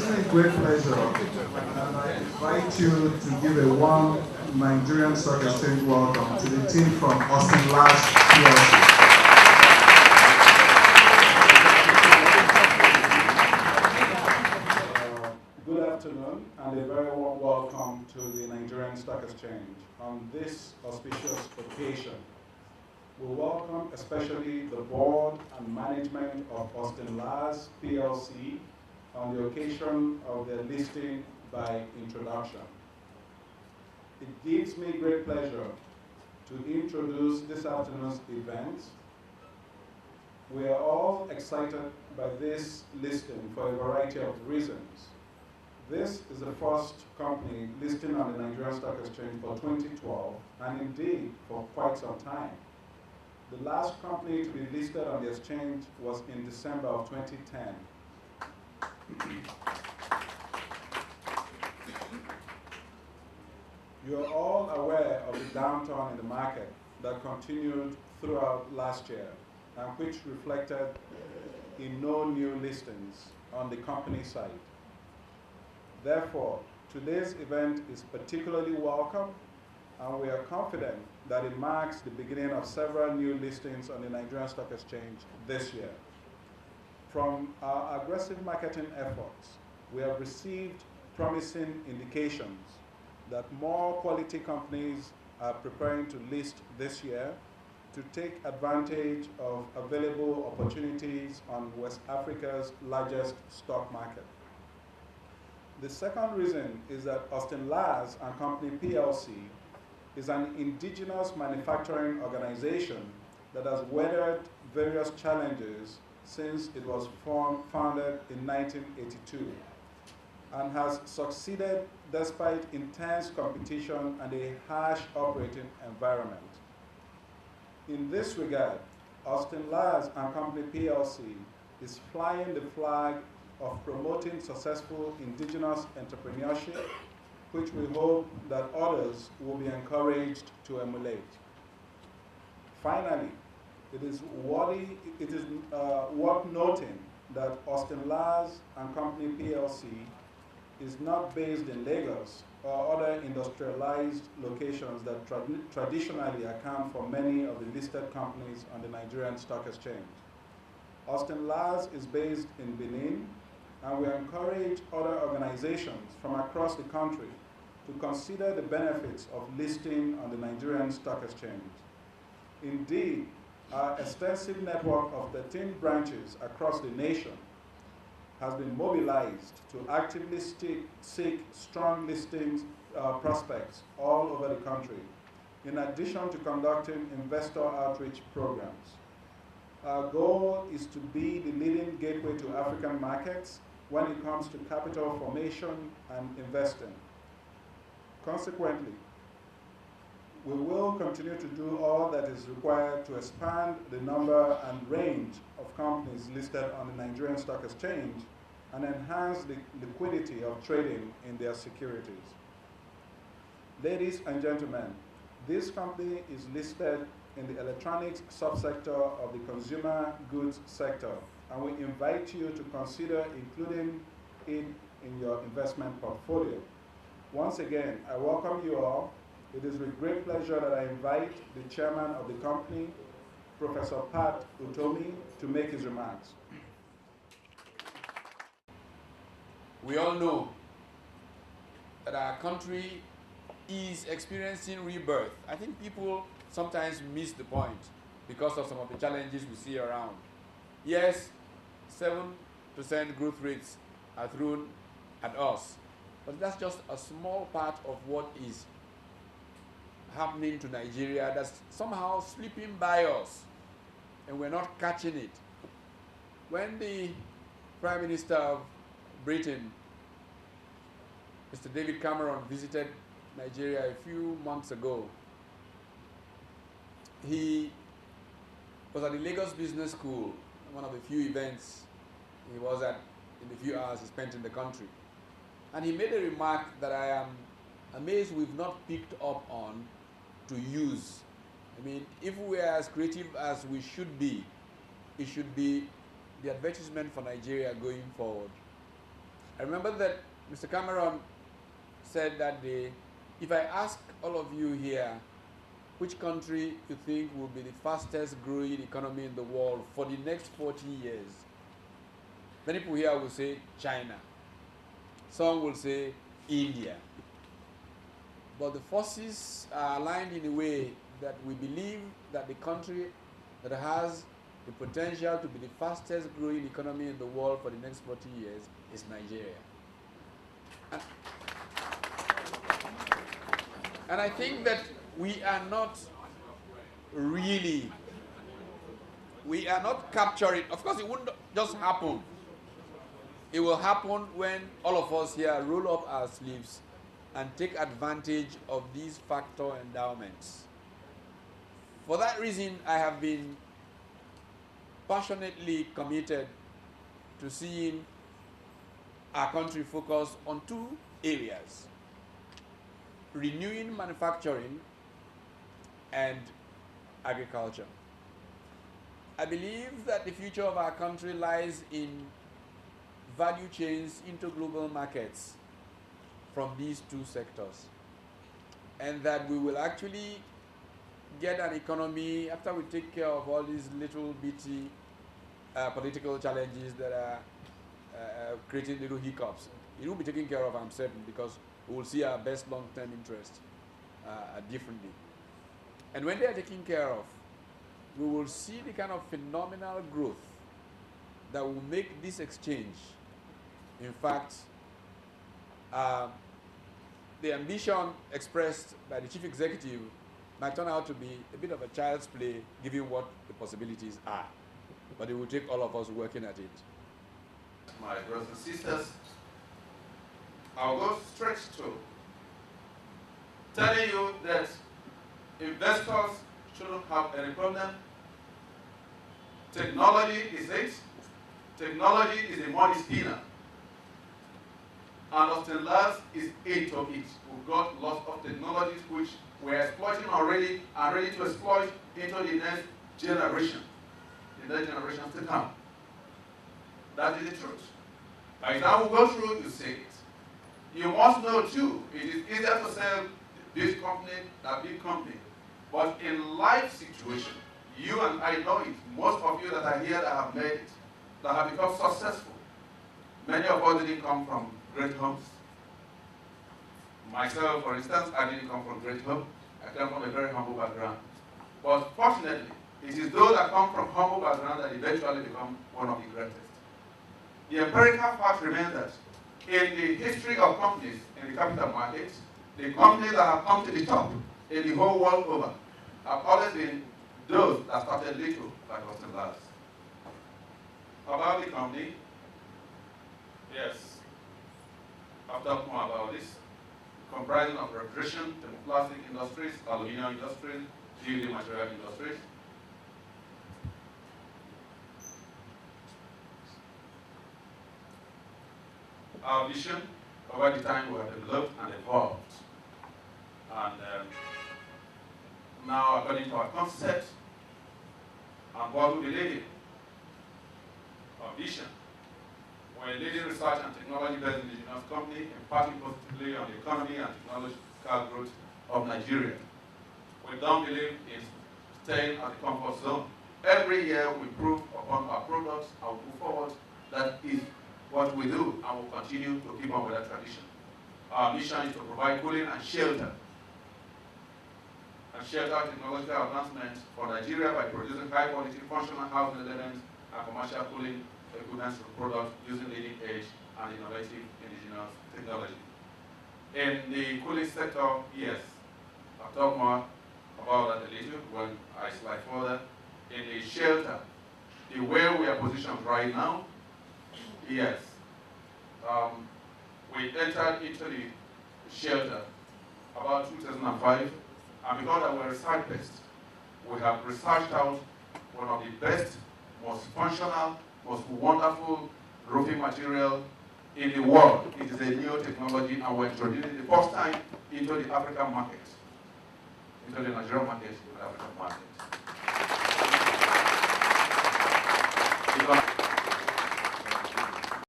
gives me great pleasure, and I invite you to give a warm Nigerian Stock Exchange welcome to the team from Austin Laz Plc. Good afternoon, and a very warm welcome to the Nigerian Stock Exchange on this auspicious occasion. We welcome especially the board and management of Austin Laz Plc on the occasion of their listing by introduction. It gives me great pleasure to introduce this afternoon's event. We are all excited by this listing for a variety of reasons. This is the first company listing on the Nigerian Stock Exchange for 2012, and indeed for quite some time. The last company to be listed on the exchange was in December of 2010. You are all aware of the downturn in the market that continued throughout last year, and which reflected in no new listings on the company side. Therefore, today's event is particularly welcome, and we are confident that it marks the beginning of several new listings on the Nigerian Stock Exchange this year. From our aggressive marketing efforts, we have received promising indications that more quality companies are preparing to list this year to take advantage of available opportunities on West Africa's largest stock market. The second reason is that Austin Laz and Company PLC is an indigenous manufacturing organization that has weathered various challenges since it was founded in 1982 and has succeeded despite intense competition and a harsh operating environment. In this regard, Austin Laz and Company PLC is flying the flag of promoting successful indigenous entrepreneurship, which we hope that others will be encouraged to emulate. Finally, it is worth noting that Austin Laz and Company PLC is not based in Lagos or other industrialized locations that traditionally account for many of the listed companies on the Nigerian Stock Exchange. Austin Laz is based in Benin, and we encourage other organizations from across the country to consider the benefits of listing on the Nigerian Stock Exchange. Indeed, our extensive network of 13 branches across the nation has been mobilized to actively seek strong listings prospects all over the country, in addition to conducting investor outreach programs. Our goal is to be the leading gateway to African markets when it comes to capital formation and investing. Consequently, we will continue to do all that is required to expand the number and range of companies listed on the Nigerian Stock Exchange and enhance the liquidity of trading in their securities. Ladies and gentlemen, this company is listed in the electronics subsector of the consumer goods sector, and we invite you to consider including it in your investment portfolio. Once again, I welcome you all. It is with great pleasure that I invite the chairman of the company, Professor Pat Utomi, to make his remarks. We all know that our country is experiencing rebirth. I think people sometimes miss the point because of some of the challenges we see around. Yes, 7% growth rates are thrown at us, but that's just a small part of what is happening to Nigeria that's somehow slipping by us, and we're not catching it. When the Prime Minister of Britain, Mr. David Cameron, visited Nigeria a few months ago, he was at the Lagos Business School, one of the few events he was at in the few hours he spent in the country. And he made a remark that I am amazed we've not picked up on to use. I mean, if we are as creative as we should be, it should be the advertisement for Nigeria going forward. I remember that Mr. Cameron said that day, if I ask all of you here which country you think will be the fastest growing economy in the world for the next 40 years, many people here will say China. Some will say India. But the forces are aligned in a way that we believe that the country that has the potential to be the fastest growing economy in the world for the next 40 years is Nigeria. And I think that we are not capturing, of course it wouldn't just happen. It will happen when all of us here roll up our sleeves and take advantage of these factor endowments. For that reason, I have been passionately committed to seeing our country focus on two areas: renewing manufacturing and agriculture. I believe that the future of our country lies in value chains into global markets from these two sectors, and that we will actually get an economy after we take care of all these little bitty political challenges that are creating little hiccups. It will be taken care of, I'm certain, because we will see our best long-term interest differently. And when they are taken care of, we will see the kind of phenomenal growth that will make this exchange. In fact, the ambition expressed by the chief executive might turn out to be a bit of a child's play, given what the possibilities are. But it will take all of us working at it. My brothers and sisters, I'll go straight to telling you that investors shouldn't have any problem. Technology is it. Technology is a money spinner. And Austin Laz is into it. We've got lots of technologies which we're exploiting already and ready to exploit into the next generation, the next generations to come. That is the truth. By the time we go through, you see it. You must know too, it is easier to sell this company than big company. But in life situation, you and I know it, most of you that are here that have made it, that have become successful, many of us didn't come from great homes. Myself, for instance, I didn't come from great home. I came from a very humble background. But fortunately, it is those that come from humble background that eventually become one of the greatest. The empirical fact remains that in the history of companies in the capital markets, the companies that have come to the top in the whole world over have always been those that started little, like Austin Laz. About the company, yes, I've talked more about this, comprising of refrigeration, thermoplastic industries, aluminum industries, building material industries. Our vision over the time we have developed and evolved. And now, according to our concept and what we believe in, our vision, we're a leading research and technology-based indigenous company impacting positively on the economy and technological growth of Nigeria. We don't believe in staying at the comfort zone. Every year we improve upon our products and we move forward. That is what we do, and we'll continue to keep on with that tradition. Our mission is to provide cooling and shelter technological advancements for Nigeria by producing high-quality functional housing elements and commercial cooling equipment products using leading-edge and innovative indigenous technology. In the cooling sector, yes, I'll talk more about that a little when I slide further. In the shelter, the way we are positioned right now, yes, we entered into the shelter about 2005, and because that we're research-based, we have researched out one of the best, most functional, most wonderful roofing material in the world. It is a new technology, and we're introducing it the first time into the African market, into the Nigerian market, the African market.